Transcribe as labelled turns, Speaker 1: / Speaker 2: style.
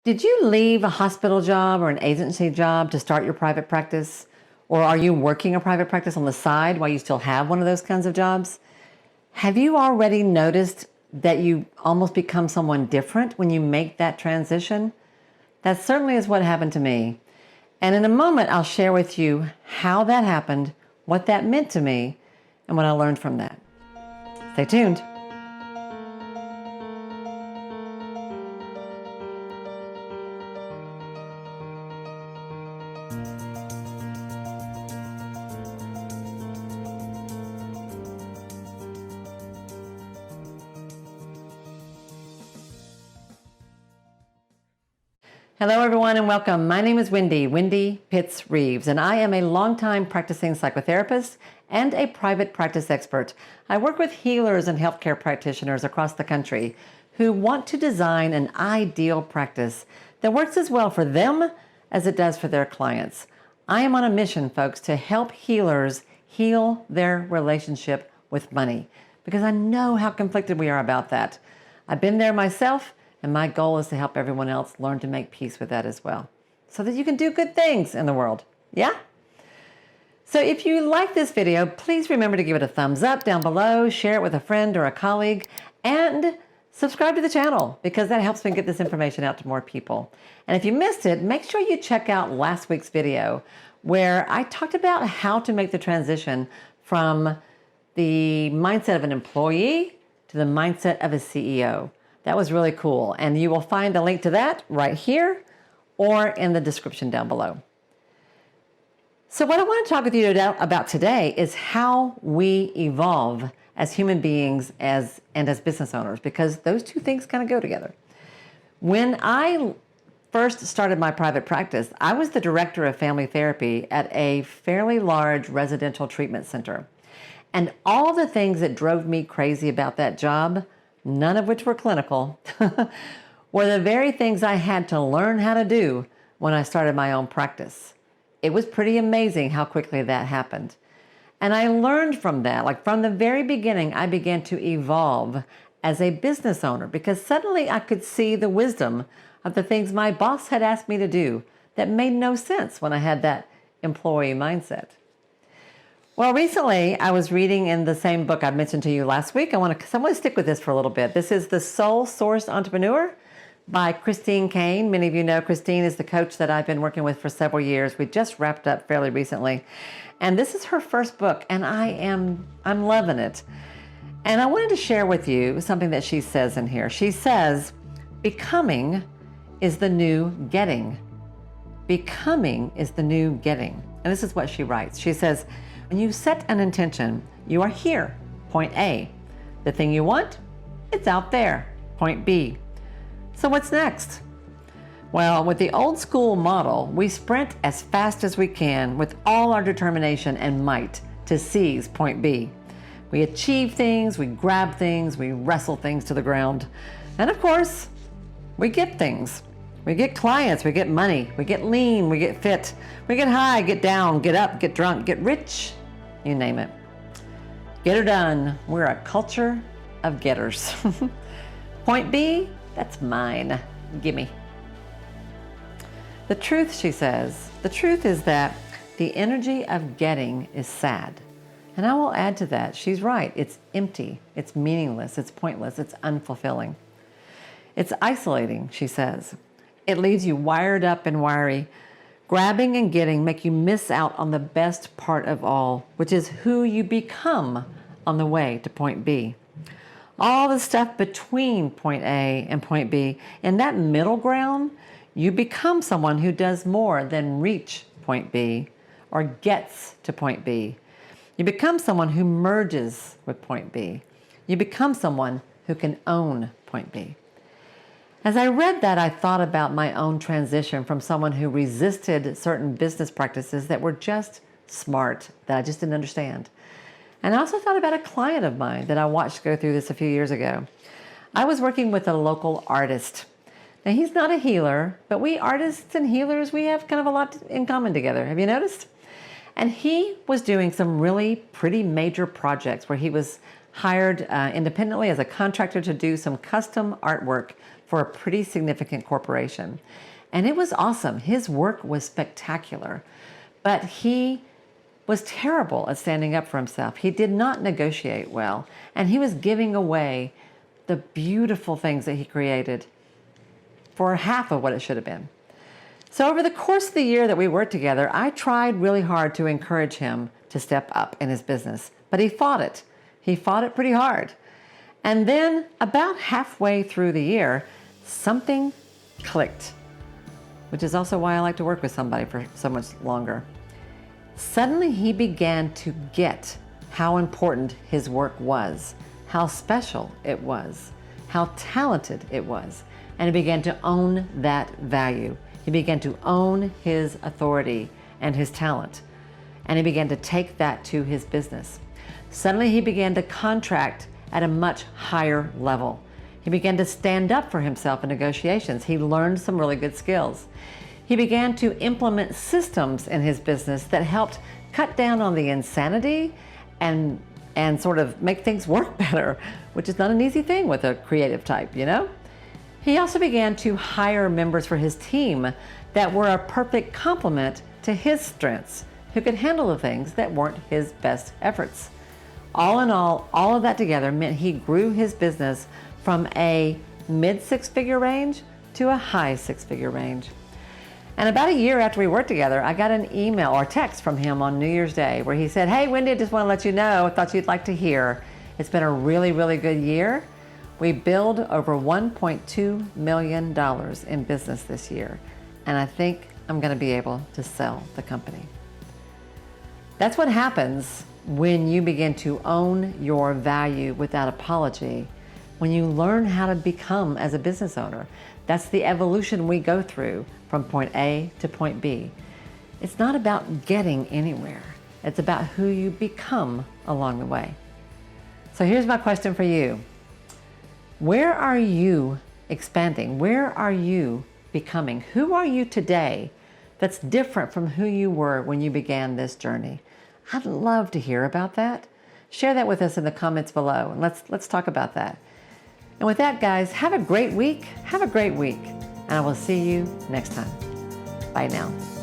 Speaker 1: Did you leave a hospital job or an agency job to start your private practice? Or are you working a private practice on the side while you still have one of those kinds of jobs? Have you already noticed that you almost become someone different when you make that transition? That certainly is what happened to me. And in a moment, I'll share with you how that happened, what that meant to me, and what I learned from that. Stay tuned. Hello, everyone, and welcome. My name is Wendy Pitts Reeves, and I am a longtime practicing psychotherapist and a private practice expert. I work with healers and healthcare practitioners across the country who want to design an ideal practice that works as well for them as it does for their clients. I am on a mission, folks, to help healers heal their relationship with money because I know how conflicted we are about that. I've been there myself. And my goal is to help everyone else learn to make peace with that as well, so that you can do good things in the world. Yeah? So if you like this video, please remember to give it a thumbs up down below, share it with a friend or a colleague, and subscribe to the channel because that helps me get this information out to more people. And if you missed it, make sure you check out last week's video where I talked about how to make the transition from the mindset of an employee to the mindset of a CEO. That was really cool. And you will find a link to that right here or in the description down below. So what I want to talk with you about today is how we evolve as human beings and as business owners, because those two things kind of go together. When I first started my private practice, I was the director of family therapy at a fairly large residential treatment center. And all the things that drove me crazy about that job, none of which were clinical, were the very things I had to learn how to do when I started my own practice. It was pretty amazing how quickly that happened. And I learned from that. Like from the very beginning, I began to evolve as a business owner because suddenly I could see the wisdom of the things my boss had asked me to do that made no sense when I had that employee mindset. Well, recently I was reading in the same book I mentioned to you last week. I want to stick with this for a little bit. This is The Soul Source Entrepreneur by Christine Caine. Many of you know Christine is the coach that I've been working with for several years. We just wrapped up fairly recently. And this is her first book, and I'm loving it. And I wanted to share with you something that she says in here. She says, becoming is the new getting. Becoming is the new getting. And this is what she writes. She says, when you set an intention, you are here, point A. The thing you want, it's out there, point B. So what's next? Well, with the old school model, we sprint as fast as we can with all our determination and might to seize point B. We achieve things, we grab things, we wrestle things to the ground. And of course, we get things. We get clients, we get money, we get lean, we get fit, we get high, get down, get up, get drunk, get rich, you name it. Get her done. We're a culture of getters. Point B, that's mine. Gimme. The truth, she says, the truth is that the energy of getting is sad. And I will add to that, she's right. It's empty, it's meaningless, it's pointless, it's unfulfilling. It's isolating, she says. It leaves you wired up and wiry. Grabbing and getting make you miss out on the best part of all, which is who you become on the way to point B. All the stuff between point A and point B, in that middle ground, you become someone who does more than reach point B or gets to point B. You become someone who merges with point B. You become someone who can own point B. As I read that, I thought about my own transition from someone who resisted certain business practices that were just smart, that I just didn't understand. And I also thought about a client of mine that I watched go through this a few years ago. I was working with a local artist. Now, he's not a healer, but we artists and healers, we have kind of a lot in common together. Have you noticed? And he was doing some really pretty major projects where he was hired independently as a contractor to do some custom artwork for a pretty significant corporation. And it was awesome. His work was spectacular, but he was terrible at standing up for himself. He did not negotiate well, and he was giving away the beautiful things that he created for half of what it should have been. So over the course of the year that we worked together, I tried really hard to encourage him to step up in his business, but he fought it. He fought it pretty hard. And then about halfway through the year, something clicked, which is also why I like to work with somebody for so much longer. Suddenly he began to get how important his work was, how special it was, how talented it was, and he began to own that value. He began to own his authority and his talent, and he began to take that to his business. Suddenly he began to contract at a much higher level. He began to stand up for himself in negotiations. He learned some really good skills. He began to implement systems in his business that helped cut down on the insanity and sort of make things work better, which is not an easy thing with a creative type, you know? He also began to hire members for his team that were a perfect complement to his strengths, who could handle the things that weren't his best efforts. All in all of that together meant he grew his business from a mid six-figure range to a high six-figure range. And about a year after we worked together, I got an email or text from him on New Year's Day where he said, "Hey, Wendy, I just want to let you know, I thought you'd like to hear. It's been a really, really good year. We billed over $1.2 million in business this year, and I think I'm going to be able to sell the company." That's what happens when you begin to own your value without apology, when you learn how to become as a business owner. That's the evolution we go through from point A to point B. It's not about getting anywhere. It's about who you become along the way. So here's my question for you. Where are you expanding? Where are you becoming? Who are you today that's different from who you were when you began this journey? I'd love to hear about that. Share that with us in the comments below, and let's talk about that. And with that, guys, have a great week. Have a great week, and I will see you next time. Bye now.